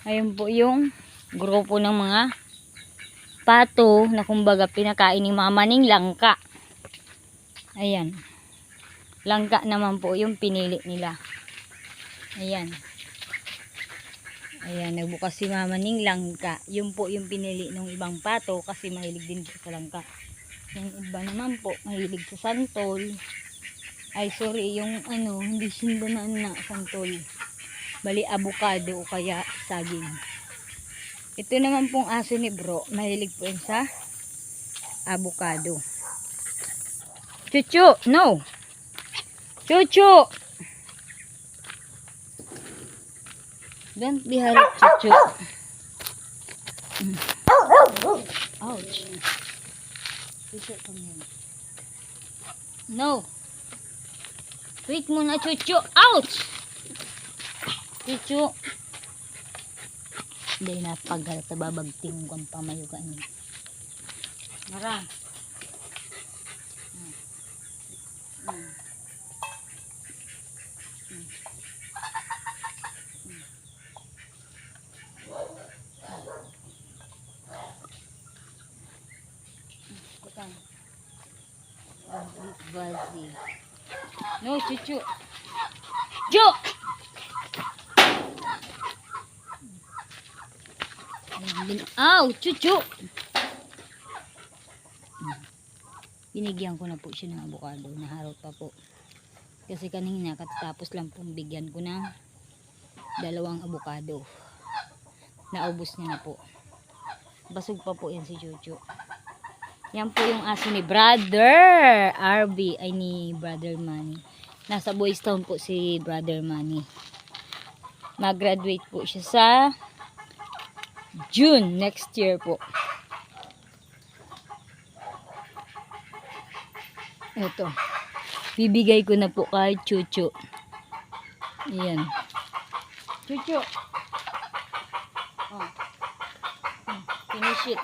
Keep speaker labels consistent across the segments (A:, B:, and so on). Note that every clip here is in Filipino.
A: Ayun po yung grupo ng mga pato na kumbaga pinakain ni mama ning langka. Ayan. Langka naman po yung pinili nila. Ayan. Ayan, nagbukas si mama ning langka. Yun po yung pinili ng ibang pato kasi mahilig din po sa langka. Yung iba naman po, mahilig sa santol. Ay, sorry, yung hindi sindanan na santol. Bali, avocado o kaya saging. Ito naman pong aso ni bro, mahilig po yun sa avocado. Chuchu, no! Chuchu! Don't be harap, Chuchu. Ouch. Chuchu, come here. No! Wait muna, Chuchu. Ouch! Chuchu. Hindi na paghalata babagting kung pamayuga niya. Mara. Bazi. No, Chuchu. Jo! Ow, Chuchu! Binigyan ko na po siya ng avocado. Naharot pa po. Kasi kanina katapos lang pong bigyan ko ng 2 avocado. Naubos niya na po. Basog pa po yan si Chuchu. Yan po yung aso ni Brother RB. Ay ni Brother Manny. Nasa Boys Town po si Brother Manny. Mag-graduate po siya sa June next year po. Ito. Bibigay ko na po kay Chuchu. Ayan. Chuchu. Oh. Finish it.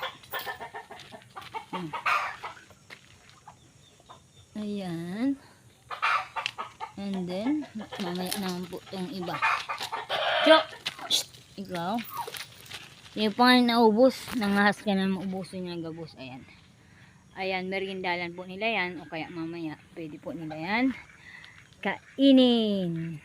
A: Ayan. And then, mamaya naman po itong iba. Chok! Ikaw. Yung pa nga naubos. Nangahas ka na maubusin niya gabos. Ayan. Ayan, merindalan po nila yan. O kaya mamaya, pwede po nila yan kainin.